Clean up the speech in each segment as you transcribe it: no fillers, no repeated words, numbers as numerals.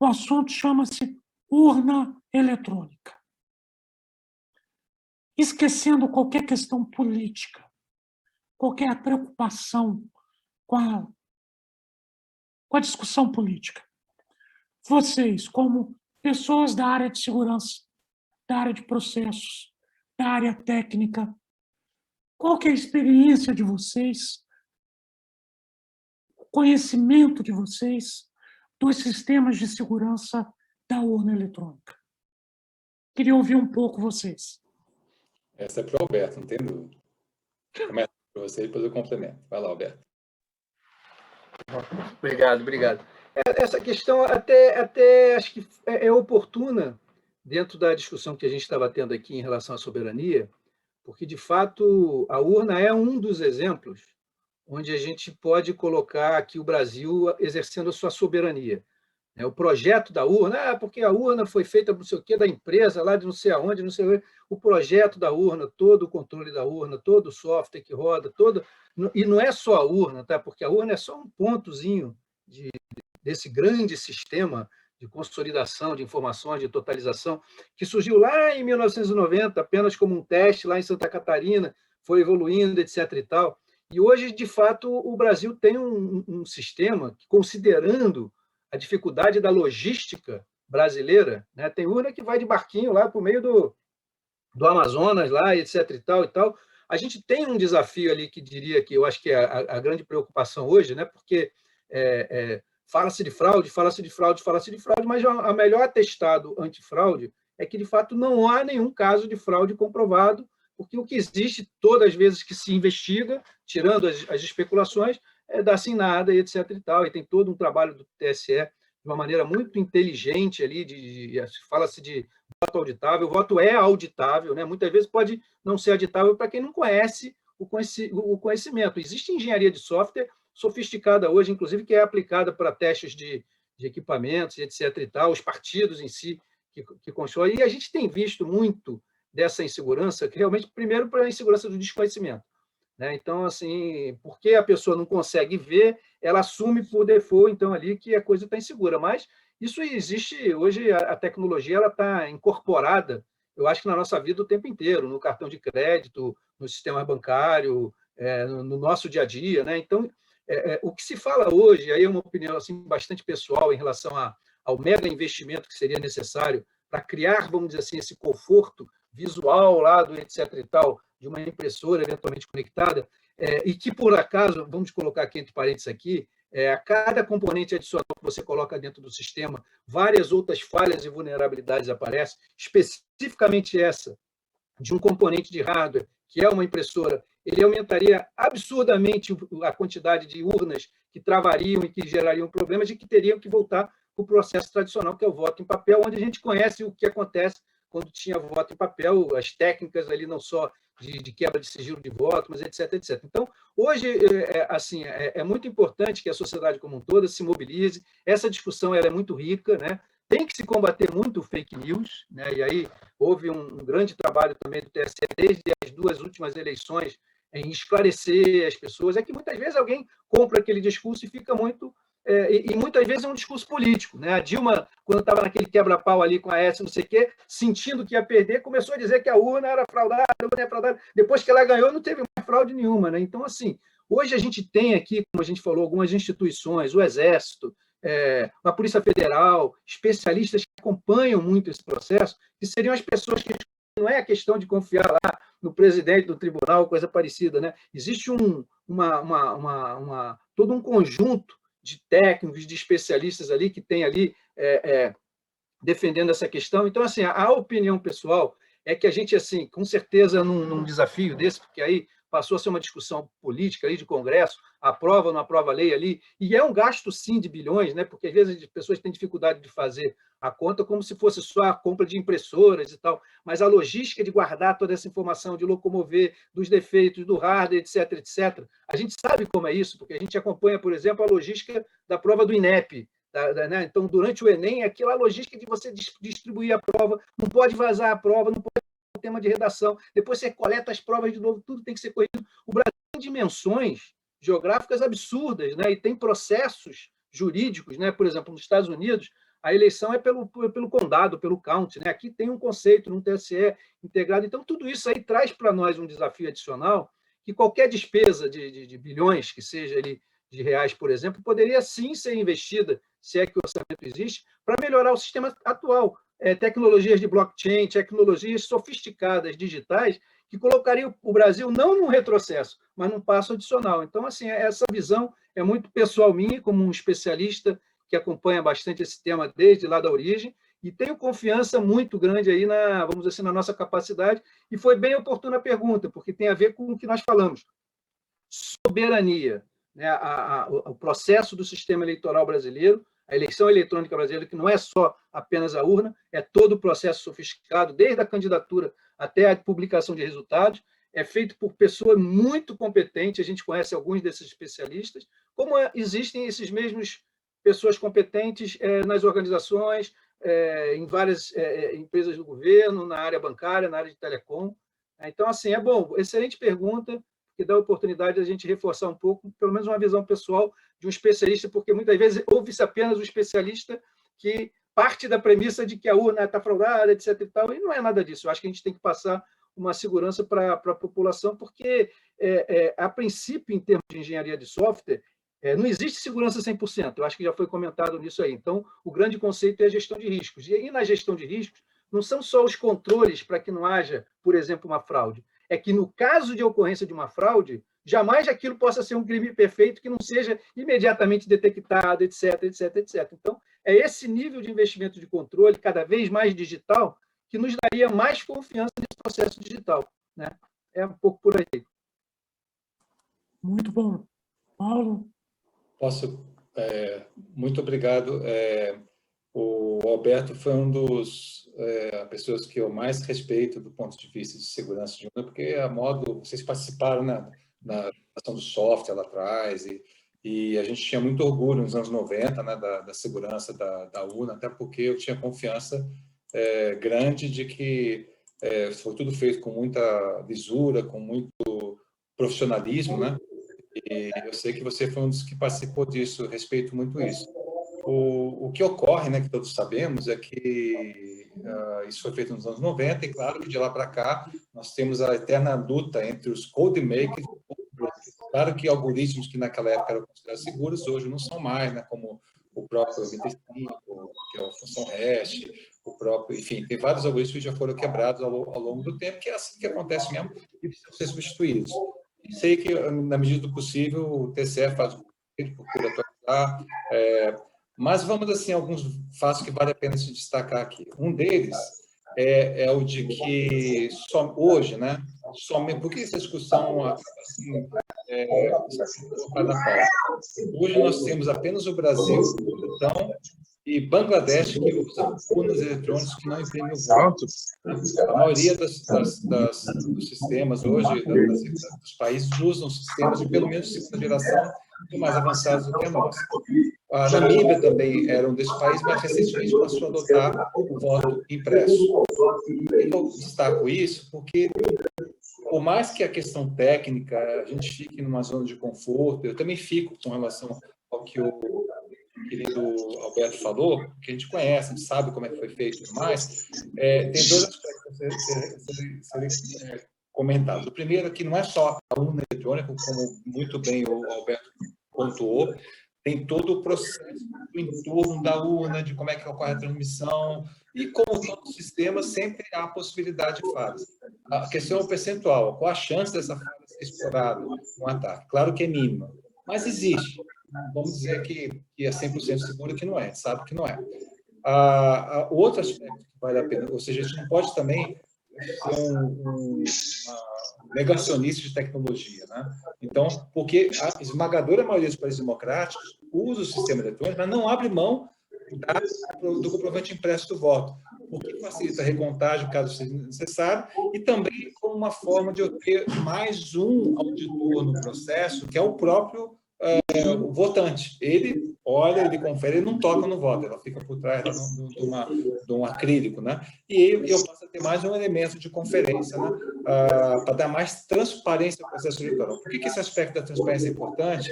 O assunto chama-se urna eletrônica. Esquecendo qualquer questão política, qualquer preocupação com a discussão política. Vocês, como pessoas da área de segurança, da área de processos, da área técnica, qual que é a experiência de vocês, o conhecimento de vocês dos sistemas de segurança da urna eletrônica? Queria ouvir um pouco vocês. Essa é para o Alberto, não tem dúvida. Começa para você e depois eu complemento. Vai lá, Alberto. Obrigado. Essa questão até acho que é oportuna dentro da discussão que a gente estava tendo aqui em relação à soberania, porque, de fato, a urna é um dos exemplos onde a gente pode colocar aqui o Brasil exercendo a sua soberania. O projeto da urna, porque a urna foi feita não sei o quê, da empresa, lá de não sei aonde, não sei o quê. O projeto da urna, todo o controle da urna, todo o software que roda, e não é só a urna, tá? Porque a urna é só um pontozinho desse grande sistema de consolidação de informações, de totalização, que surgiu lá em 1990, apenas como um teste lá em Santa Catarina, foi evoluindo, etc. e tal. E hoje, de fato, o Brasil tem um sistema que, considerando a dificuldade da logística brasileira, né? Tem urna que vai de barquinho lá para o meio do Amazonas, lá, etc. e tal. A gente tem um desafio ali que diria que eu acho que é a grande preocupação hoje, né? Porque fala-se de fraude, mas o melhor atestado antifraude é que, de fato, não há nenhum caso de fraude comprovado, porque o que existe, todas as vezes que se investiga, tirando as especulações, dá-se em nada, e etc. e tal. E tem todo um trabalho do TSE de uma maneira muito inteligente ali, fala-se de voto auditável. O voto é auditável, né? Muitas vezes pode não ser auditável para quem não conhece o conhecimento. Existe engenharia de software sofisticada hoje, inclusive, que é aplicada para testes de equipamentos, etc. e tal, os partidos em si que constroem. E a gente tem visto muito dessa insegurança, que realmente, primeiro, para a insegurança do desconhecimento, né? Então, assim, porque a pessoa não consegue ver, ela assume por default, então, ali, que a coisa está insegura. Mas isso existe, hoje a tecnologia está incorporada, eu acho que na nossa vida o tempo inteiro, no cartão de crédito, no sistema bancário, no nosso dia a dia, né? Então, o que se fala hoje, aí é uma opinião assim, bastante pessoal em relação ao mega investimento que seria necessário para criar, vamos dizer assim, esse conforto visual lá do etc. e tal, de uma impressora eventualmente conectada, e que, por acaso, vamos colocar aqui entre parênteses aqui, a cada componente adicional que você coloca dentro do sistema, várias outras falhas e vulnerabilidades aparecem, especificamente essa de um componente de hardware, que é uma impressora, ele aumentaria absurdamente a quantidade de urnas que travariam e que gerariam problemas e que teriam que voltar para o processo tradicional, que é o voto em papel, onde a gente conhece o que acontece quando tinha voto em papel, as técnicas ali não só de quebra de sigilo de voto, mas etc. Então, hoje, assim, é muito importante que a sociedade como um todo se mobilize. Essa discussão ela é muito rica, né? Tem que se combater muito o fake news, né? E aí houve um grande trabalho também do TSE desde as 2 últimas eleições em esclarecer as pessoas. É que muitas vezes alguém compra aquele discurso e fica muito... e muitas vezes é um discurso político, né? A Dilma, quando estava naquele quebra-pau ali com a S, não sei o quê, sentindo que ia perder, começou a dizer que a urna era fraudada, a urna era fraudada. Depois que ela ganhou, não teve mais fraude nenhuma, né? Então, assim, hoje a gente tem aqui, como a gente falou, algumas instituições, o Exército, a Polícia Federal, especialistas que acompanham muito esse processo, que seriam as pessoas que não é a questão de confiar lá no presidente do tribunal, coisa parecida, né? Existe todo um conjunto de técnicos, de especialistas ali que tem ali defendendo essa questão. Então, assim, a opinião pessoal é que a gente, assim, com certeza, num desafio desse, porque aí passou a ser uma discussão política ali de Congresso, aprova ou não aprova a lei ali, e é um gasto, sim, de bilhões, né? Porque às vezes as pessoas têm dificuldade de fazer a conta como se fosse só a compra de impressoras e tal, mas a logística de guardar toda essa informação, de locomover, dos defeitos, do hardware, etc. A gente sabe como é isso, porque a gente acompanha, por exemplo, a logística da prova do INEP, né? Então, durante o Enem, aquela logística de você distribuir a prova, não pode vazar a prova, não pode ter um tema de redação, depois você coleta as provas de novo, tudo tem que ser corrigido. O Brasil tem dimensões geográficas absurdas, né? E tem processos jurídicos, né? Por exemplo, nos Estados Unidos, a eleição é pelo condado, pelo county, né? Aqui tem um conceito num TSE integrado. Então, tudo isso aí traz para nós um desafio adicional, que qualquer despesa de bilhões, que seja ali de reais, por exemplo, poderia sim ser investida, se é que o orçamento existe, para melhorar o sistema atual. Tecnologias de blockchain, tecnologias sofisticadas, digitais, que colocariam o Brasil não num retrocesso, mas num passo adicional. Então, assim, essa visão é muito pessoal minha, como um especialista que acompanha bastante esse tema desde lá da origem, e tenho confiança muito grande aí vamos dizer assim, na nossa capacidade, e foi bem oportuna a pergunta, porque tem a ver com o que nós falamos. Soberania, né? O processo do sistema eleitoral brasileiro, a eleição eletrônica brasileira, que não é só apenas a urna, é todo o processo sofisticado, desde a candidatura até a publicação de resultados, é feito por pessoas muito competentes, a gente conhece alguns desses especialistas, como existem esses mesmos pessoas competentes nas organizações, em várias empresas do governo, na área bancária, na área de telecom. Então, assim, é bom, excelente pergunta, que dá a oportunidade de a gente reforçar um pouco, pelo menos uma visão pessoal de um especialista, porque muitas vezes ouve-se apenas o especialista que parte da premissa de que a urna está fraudada, etc. e tal, e não é nada disso. Eu acho que a gente tem que passar uma segurança para a população, porque, a princípio, em termos de engenharia de software, não existe segurança 100%, eu acho que já foi comentado nisso aí. Então, o grande conceito é a gestão de riscos. E na gestão de riscos, não são só os controles para que não haja, por exemplo, uma fraude. É que, no caso de ocorrência de uma fraude, jamais aquilo possa ser um crime perfeito que não seja imediatamente detectado, etc, etc, etc. Então, é esse nível de investimento de controle, cada vez mais digital, que nos daria mais confiança nesse processo digital, né? É um pouco por aí. Muito bom. Paulo? Posso? Muito obrigado. O Alberto foi um dos pessoas que eu mais respeito do ponto de vista de segurança de urna, porque vocês participaram na ação do software lá atrás, e a gente tinha muito orgulho nos anos 90, né, da segurança da urna, até porque eu tinha confiança grande de que foi tudo feito com muita lisura, com muito profissionalismo, né? E eu sei que você foi um dos que participou disso, respeito muito isso. O que ocorre, né, que todos sabemos, é que isso foi feito nos anos 90, e claro que de lá para cá nós temos a eterna luta entre os code makers. Claro que algoritmos que naquela época eram considerados seguros, hoje não são mais, né, como o próprio 95, que é a função hash, o próprio, enfim, tem vários algoritmos que já foram quebrados ao longo do tempo, que é assim que acontece mesmo, e precisam ser substituídos. E sei que, na medida do possível, o TCE faz o que procura atualizar, mas vamos, assim, alguns fatos que vale a pena se destacar aqui. Um deles é o de que hoje, né, por que essa discussão assim, hoje nós temos apenas o Brasil, então, e Bangladesh, que usa urnas eletrônicas que não imprimem o voto. A maioria dos sistemas hoje, dos países, usam sistemas de pelo menos segunda geração, muito mais avançados do que a nossa. A Namíbia também era um desses países, mas recentemente passou a adotar o voto impresso. Eu destaco isso porque, por mais que a questão técnica, a gente fique numa zona de conforto, eu também fico com relação ao que o querido Alberto falou, que a gente conhece, a gente sabe como é que foi feito e tudo mais. Tem dois aspectos a serem comentados. O primeiro é que não é só a urna eletrônica, como muito bem o Alberto pontuou, tem todo o processo do entorno da urna, de como é que ocorre a transmissão, e como todo sistema, sempre há a possibilidade de falhas. A questão é o percentual, qual a chance dessa falha ser explorada no ataque? Claro que é mínima, mas existe. Vamos dizer que é 100% seguro, que não é, sabe que não é. O outro aspecto que vale a pena, ou seja, a gente não pode também ser um negacionista de tecnologia, né? Então, porque a esmagadora maioria dos países democráticos usa o sistema eletrônico, mas não abre mão do comprovante impresso do voto, porque facilita a recontagem, caso seja necessário, e também como uma forma de eu ter mais um auditor no processo, que é o próprio o votante. Ele olha, ele confere, ele não toca no voto, ela fica por trás de um acrílico, né? E eu passo a ter mais um elemento de conferência, né? Para dar mais transparência ao processo eleitoral. Por que esse aspecto da transparência é importante?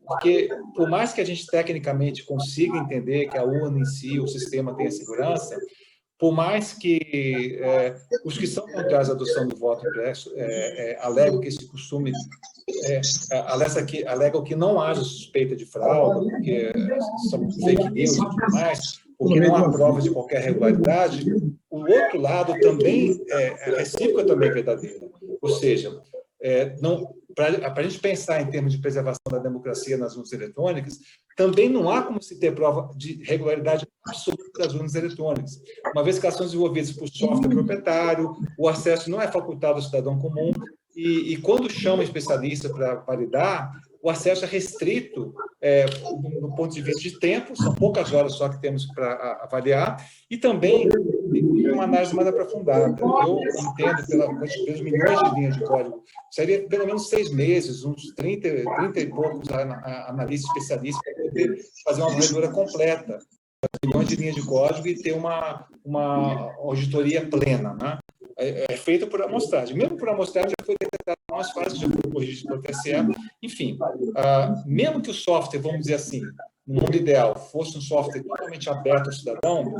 Porque, por mais que a gente tecnicamente consiga entender que a urna em si, o sistema tenha segurança, por mais que os que são contrários à adoção do voto impresso alegam que esse costume alegam que não haja suspeita de fraude, porque são fake news e tudo mais, porque não há prova de qualquer irregularidade, o outro lado também, a recíproca também é verdadeira. Ou seja, para a gente pensar em termos de preservação da democracia nas urnas eletrônicas, também não há como se ter prova de regularidade absoluta das urnas eletrônicas, uma vez que elas são desenvolvidas por software proprietário, o acesso não é facultado ao cidadão comum, e quando chama especialista para validar, o acesso é restrito do ponto de vista de tempo, são poucas horas só que temos para avaliar, e também uma análise mais aprofundada. Eu entendo, pelos milhões de linhas de código, seria pelo menos 6 meses, uns 30 e poucos analistas especialistas para poder fazer uma varredura completa, milhões de linhas de código e ter uma auditoria plena, né? É feita por amostragem. Mesmo por amostragem, já foi detectado umas falhas, já foi corrigido pelo TSE. Enfim, mesmo que o software, vamos dizer assim, no mundo ideal, fosse um software totalmente aberto ao cidadão,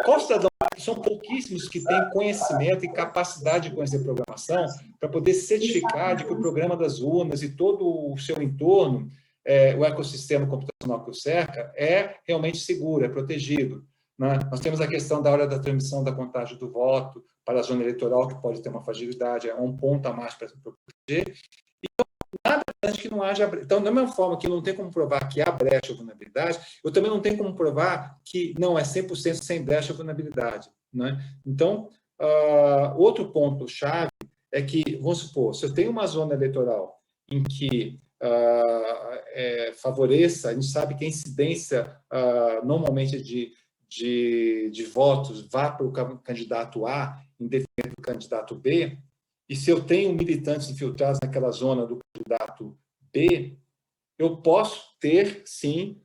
qual cidadão? São pouquíssimos que têm conhecimento e capacidade de conhecer programação para poder certificar de que o programa das urnas e todo o seu entorno, o ecossistema computacional que o cerca, é realmente seguro, é protegido. Né? Nós temos a questão da hora da transmissão da contagem do voto para a zona eleitoral, que pode ter uma fragilidade, é um ponto a mais para proteger. Então, nada garante que não haja... Então, da mesma forma que não tem como provar que há brecha ou vulnerabilidade, eu também não tenho como provar que não é 100% sem brecha ou vulnerabilidade. Né? Então, outro ponto-chave é que, vamos supor, se eu tenho uma zona eleitoral em que favoreça, a gente sabe que a incidência normalmente de votos vá para o candidato A em detrimento do candidato B, e se eu tenho militantes infiltrados naquela zona do candidato B, eu posso ter, sim,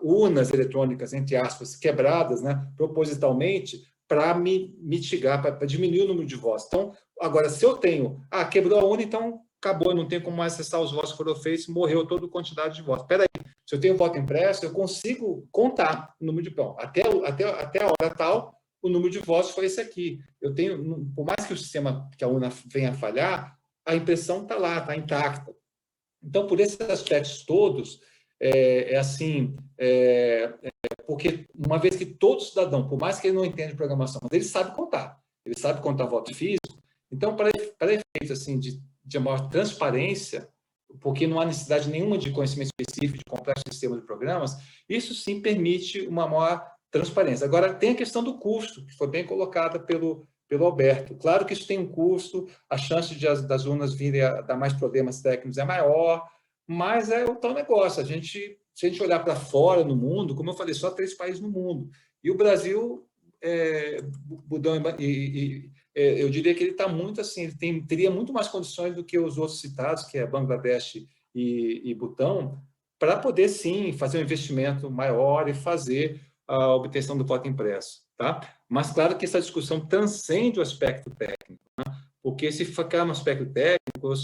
urnas eletrônicas, entre aspas, quebradas, né, propositalmente, para mitigar, para diminuir o número de votos. Então, agora, se eu tenho... quebrou a urna, então acabou, não tem como mais acessar os votos que foram feitos, morreu toda a quantidade de votos. Espera aí, se eu tenho voto impresso, eu consigo contar o número de votos. Até a hora tal, o número de votos foi esse aqui. Eu tenho, por mais que o sistema, que a urna venha a falhar, a impressão está lá, está intacta. Então, por esses aspectos todos, porque uma vez que todo cidadão, por mais que ele não entenda de programação, mas ele sabe contar voto físico, então, para efeitos assim, de maior transparência, porque não há necessidade nenhuma de conhecimento específico de complexo sistema de programas, isso sim permite uma maior transparência. Agora, tem a questão do custo, que foi bem colocada pelo Alberto. Claro que isso tem um custo, a chance das urnas virem a dar mais problemas técnicos é maior, mas é o tal negócio. Se a gente olhar para fora no mundo, como eu falei, só 3 países no mundo. E o Brasil, eu diria que ele está muito assim, ele teria muito mais condições do que os outros citados, que é Bangladesh e Butão, para poder, sim, fazer um investimento maior e fazer a obtenção do voto impresso. Tá? Mas, claro que essa discussão transcende o aspecto técnico, né? Porque se ficar no aspecto técnico,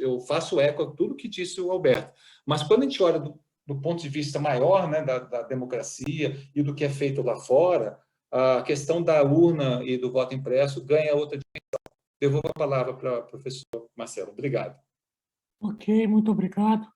eu faço eco a tudo que disse o Alberto. Mas quando a gente olha do ponto de vista maior, né, da democracia e do que é feito lá fora, a questão da urna e do voto impresso ganha outra dimensão. Devolvo a palavra para o professor Marcelo. Obrigado. Ok, muito obrigado.